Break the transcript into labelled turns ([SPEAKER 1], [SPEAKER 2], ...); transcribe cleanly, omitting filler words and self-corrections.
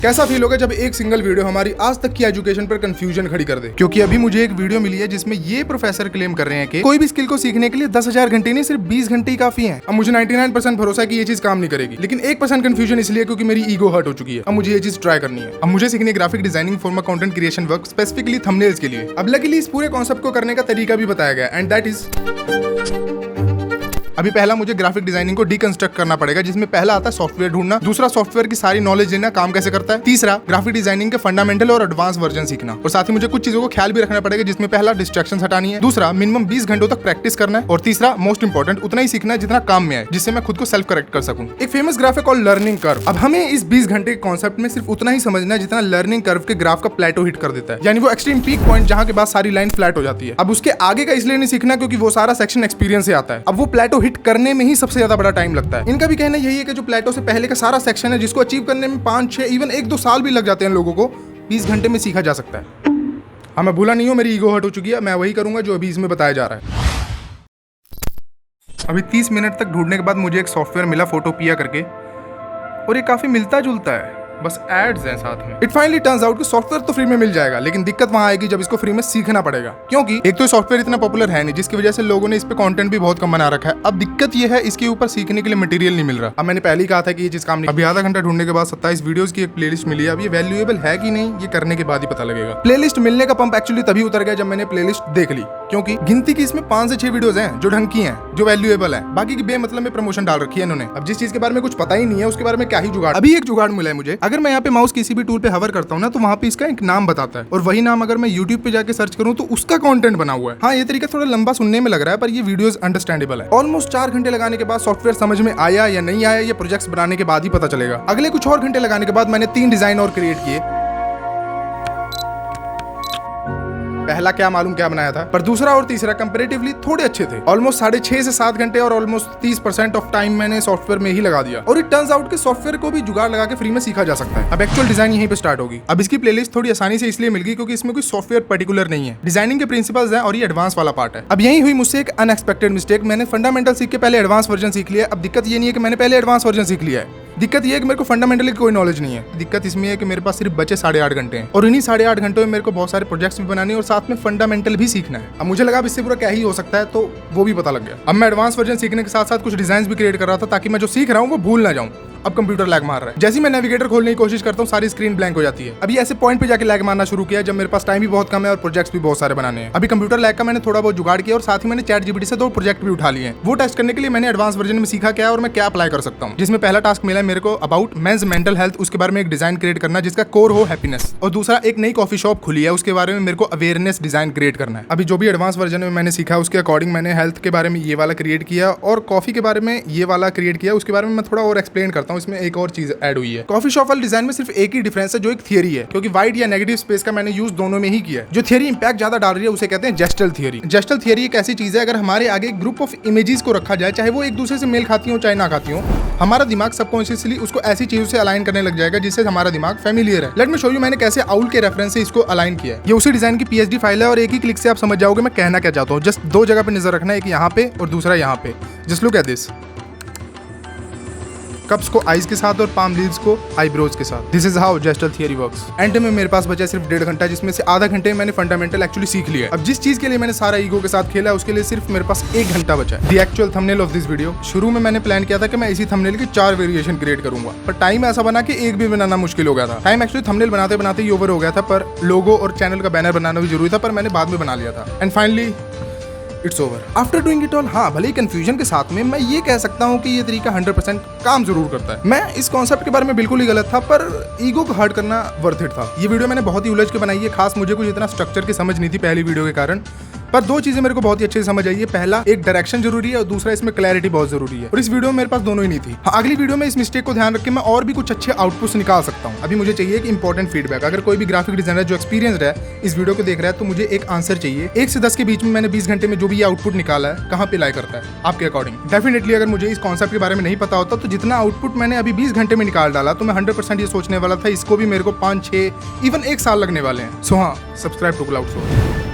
[SPEAKER 1] कैसा फील होगा जब एक सिंगल वीडियो हमारी आज तक की एजुकेशन पर कंफ्यूजन खड़ी कर दे। क्योंकि अभी मुझे एक वीडियो मिली है जिसमें ये प्रोफेसर क्लेम कर रहे हैं कि कोई भी स्किल को सीखने के लिए 10,000 घंटे नहीं, सिर्फ 20 घंटे ही काफी हैं। अब मुझे 99% भरोसा है कि ये चीज काम नहीं करेगी, लेकिन 1% कंफ्यूजन इसलिए क्योंकि मेरी ईगो हर्ट हो चुकी है। अब मुझे ये चीज ट्राई करनी है। अब मुझे सीखनी graphic designing for my content creation work, specifically thumbnails के लिए। अब लकीली इस पूरे कॉन्सेप्ट को करने का तरीका भी बताया गया, एंड दैट इज अभी पहला मुझे ग्राफिक डिजाइनिंग को डीकंस्ट्रक्ट करना पड़ेगा, जिसमें पहला आता है सॉफ्टवेयर ढूंढना, दूसरा सॉफ्टवेयर की सारी नॉलेज लेना, काम कैसे करता है, तीसरा ग्राफिक डिजाइनिंग के फंडामेंटल और एडवांस वर्जन सीखना, और साथ ही मुझे कुछ चीजों को ख्याल भी रखना पड़ेगा, जिसमें पहला डिस्ट्रैक्शंस हटानी है, दूसरा मिनिमम 20 घंटों तक प्रैक्टिस करना है, और तीसरा मोस्ट इंपॉर्टेंट उतना ही सीखना है जितना काम में आए, जिससे मैं खुद को सेल्फ करेक्ट कर सकूं। एक फेमस ग्राफ है कॉल्ड लर्निंग कर्व। अब हमें इस 20 घंटे के कॉन्सेप्ट में सिर्फ उतना ही समझना है जितना लर्निंग कर्व के ग्राफ का प्लेटो हिट कर देता है, यानी वो एक्सट्रीम पीक पॉइंट जहां के बाद सारी लाइन फ्लैट हो जाती है। अब उसके आगे का इसलिए नहीं सीखना क्योंकि वो सारा सेक्शन एक्सपीरियंस से आता है। अब वो प्लेटो हिट करने में ही सबसे ज्यादा बड़ा टाइम लगता है। इनका भी कहना यही है कि जो प्लेटो से पहले का सारा सेक्शन है, जिसको अचीव करने में 5-6 इवन 1-2 साल भी लग जाते हैं लोगों को, 20 घंटे में सीखा जा सकता है। हाँ, मैं भूला नहीं हूँ, मेरी ईगो हर्ट हो चुकी है। मैं वही करूंगा जो अभी इसमें बताया जा रहा है। अभी 30 मिनट तक ढूंढने के बाद मुझे एक सॉफ्टवेयर मिला फोटोपिया करके, और ये काफी मिलता जुलता है, बस एड्स हैं साथ में। इट फाइनली टर्न्स आउट कि सॉफ्टवेयर तो फ्री में मिल जाएगा, लेकिन दिक्कत वहां आएगी जब इसको फ्री में सीखना पड़ेगा। क्योंकि एक तो सॉफ्टवेयर इतना पॉपुलर है नहीं, जिसकी वजह से लोगों ने इस पे कंटेंट भी बहुत कम बना रखा है। अब दिक्कत ये है, इसके ऊपर सीखने के लिए मटेरियल नहीं मिल रहा। अब मैंने पहले ही कहा था कि ये चीज काम नहीं। अभी आधा घंटा ढूंढने के बाद 27 वीडियोस की एक प्लेलिस्ट मिली है। अब ये वैल्यूएबल है कि नहीं, ये करने के बाद ही पता लगेगा। प्लेलिस्ट मिलने का पंप एक्चुअली तभी उतर गया जब मैंने प्लेलिस्ट देख ली, क्योंकि गिनती की इसमें 5 से 6 वीडियोस हैं जो ढंग की हैं, जो वैल्यूएबल हैं। बाकी की बेमतलब में प्रमोशन डाल रखी है इन्होंने। अब जिस चीज के बारे में कुछ पता ही नहीं है, उसके बारे में क्या ही जुगाड़। अभी एक जुगाड़ मिला है मुझे। अगर मैं यहाँ पे माउस किसी भी टूल पे हवर करता हूँ ना, तो वहाँ पे इसका एक नाम बताता है, और वही नाम अगर मैं YouTube पे जाके सर्च करूँ तो उसका कंटेंट बना हुआ है। हाँ, ये तरीका थोड़ा लंबा सुनने में लग रहा है, पर ये वीडियोस अंडरस्टैंडेबल है। ऑलमोस्ट 4 घंटे लगाने के बाद सॉफ्टवेयर समझ में आया या नहीं आया, ये प्रोजेक्ट्स बनाने के बाद ही पता चलेगा। अगले कुछ और घंटे लगाने के बाद मैंने 3 डिजाइन और क्रिएट किए। पहला क्या मालूम क्या बनाया था, पर दूसरा और तीसरा कंपैरेटिवली थोड़े अच्छे थे। ऑलमोस्ट 6.5 से 7 घंटे और ऑलमोस्ट 30% ऑफ टाइम मैंने सॉफ्टवेयर में ही लगा दिया। और इट टर्न्स आउट कि सॉफ्टवेयर को भी जुगाड़ लगा के फ्री में सीखा जा सकता है। अब एक्चुअल डिजाइन यहीं पे स्टार्ट होगी। अब इसकी प्लेलिस्ट थोड़ी आसानी से इसलिए मिल गई क्योंकि इसमें कोई सॉफ्टवेयर पर्टिकुलर नहीं है, डिजाइनिंग के प्रिंसिपल्स हैं और ये एडवांस वाला पार्ट है। अब यही हुई मुझसे एक अनएक्सपेक्टेड मिस्टेक। मैंने फंडामेंटल सीख के पहले एडवांस वर्जन सीख लिया। अब दिक्कत ये नहीं है कि मैंने पहले एडवांस वर्जन सीख लिया है, दिक्कत ये है कि मेरे को फंडामेंटली कोई नॉलेज नहीं है। दिक्कत इसमें है कि मेरे पास सिर्फ बचे 8.5 घंटे हैं, और इन्हीं 8.5 घंटों में मेरे को बहुत सारे प्रोजेक्ट्स भी बनाने और साथ में फंडामेंटल भी सीखना है। अब मुझे लगा अब इससे पूरा क्या ही हो सकता है, तो वो भी पता लग गया। अब मैं एडवांस वर्जन सीखने के साथ साथ कुछ डिजाइन भी क्रिएट कर रहा था, ताकि मैं जो सीख रहा हूँ वो भूल ना जाऊँ। अब कंप्यूटर लैग मार रहा है। जैसे ही मैं नेविगेटर खोलने की कोशिश करता हूँ, सारी स्क्रीन ब्लैंक हो जाती है। अभी ऐसे पॉइंट पे जाके लैग मारना शुरू किया जब मेरे पास टाइम भी बहुत कम है और प्रोजेक्ट्स भी बहुत सारे बनाने हैं। अभी कंप्यूटर लैग का मैंने थोड़ा बहुत जुगाड़ किया, और साथ ही मैंने ChatGPT से 2 प्रोजेक्ट भी उठा लिए हैं। वो टेस्ट करने के लिए मैंने एडवांस वर्जन में सीखा क्या है और मैं क्या अप्लाई कर सकता हूँ। जिसमें पहला टास्क मिला है मेरे को अबाउट मेंस मेंटल हेल्थ, उसके बारे में एक डिजाइन क्रिएट करना जिसका कोर हो हैप्पीनेस, और दूसरा एक नई कॉफी शॉप खुली है, उसके बारे में मेरे को अवेयरनेस डिजाइन क्रिएट करना है। अभी जो भी एडवांस वर्जन में मैंने सीखा उसके अकॉर्डिंग मैंने हेल्थ के बारे में ये वाला क्रिएट किया, और कॉफी के बारे में ये वाला क्रिएट किया। उसके बारे में मैं थोड़ा और एक्सप्लेन करता हूँ। इसमें एक और चीज ऐड हुई है। कॉफी शॉप वाले डिजाइन में सिर्फ एक ही डिफरेंस है, जो एक थियरी है, क्योंकि वाइड या नेगेटिव स्पेस का मैंने यूज दोनों में ही किया है। जो थियरी इंपैक्ट ज्यादा डाल रही है उसे कहते हैं जेस्टल थियरी। जेस्टल थियरी एक ऐसी चीज है, अगर हमारे आगे एक ग्रुप ऑफ इमेजेस को रखा जाए, चाहे वो एक दूसरे से मेल खाती हो चाहे ना खाती हो, हमारा दिमाग सबकॉन्शियसली उसको ऐसी चीजों से अलाइन करने लग जाएगा जिससे हमारा दिमाग फेमिलियर है। लेट मी शो यू मैंने कैसे आउल के रेफरेंस से इसको अलाइन किया है। ये उसी डिजाइन की PSD फाइल है, और एक ही क्लिक से आप समझ जाओगे मैं कहना क्या चाहता हूँ। जस्ट 2 जगह पे नजर रखना है, एक यहाँ पे और दूसरा यहाँ पे। Just look at this. Cups को आईज के साथ और पाम लीव्स को आईब्रोज के साथ। This is how gesture theory works. And में मेरे पास बचा सिर्फ 1.5 घंटा, जिसमें से आधा घंटे मैंने फंडामेंटल एक्चुअली सीख लिया। अब जिस चीज के लिए मैंने सारा ईगो के साथ खेला, उसके लिए सिर्फ मेरे पास 1 घंटा बचा है। The actual thumbnail of this video. शुरू में मैंने प्लान किया था कि मैं इसी थंबनेल के 4 वेरिएशन क्रिएट करूंगा, पर टाइम ऐसा बना कि एक भी बनाना मुश्किल हो गया था। टाइम एक्चुअली थंबनेल बनाते बनाते ही ओवर हो गया था, पर लोगो और चैनल का बैनर बनाना भी जरूरी था, पर मैंने बाद में बना लिया था। And finally it's over after doing it all. हाँ, भले ही कंफ्यूजन के साथ में मैं ये कह सकता हूँ कि ये तरीका 100% काम जरूर करता है। मैं इस कॉन्सेप्ट के बारे में बिल्कुल ही गलत था, पर ईगो को हर्ट करना वर्थ इट था। ये वीडियो मैंने बहुत ही उलझ के बनाई है, खास मुझे कुछ इतना स्ट्रक्चर की समझ नहीं थी पहली वीडियो के कारण, पर 2 चीजें मेरे को बहुत ही अच्छे से समझ आई है। पहला, एक डायरेक्शन जरूरी है, और दूसरा इसमें क्लैरिटी बहुत जरूरी है, और इस वीडियो में मेरे पास दोनों ही नहीं थी। हाँ, अगली वीडियो में इस मिस्टेक को ध्यान रख के मैं और भी कुछ अच्छे आउटपुट्स निकाल सकता हूँ। अभी मुझे चाहिए एक इंपॉर्टेंट फीडबैक। अगर कोई भी ग्राफिक डिजाइनर जो एक्सपीरियंस्ड है इस वीडियो को देख रहा है, तो मुझे एक आंसर चाहिए। 1 से 10 के बीच में मैंने 20 घंटे में जो भी ये आउटपुट निकाला है, कहाँ पे लाई करता है आपके अकॉर्डिंग। डेफिनेटली अगर मुझे इस कॉन्सेप्ट के बारे में नहीं पता होता, तो जितना आउटपुट मैंने अभी 20 घंटे में निकाल डाला, तो मैं 100% ये सोचने वाला था इसको भी मेरे को 5-6 इवन 1 साल लगने वाले हैं। सो हाँ, सब्सक्राइब टू क्लाउड सोर्स।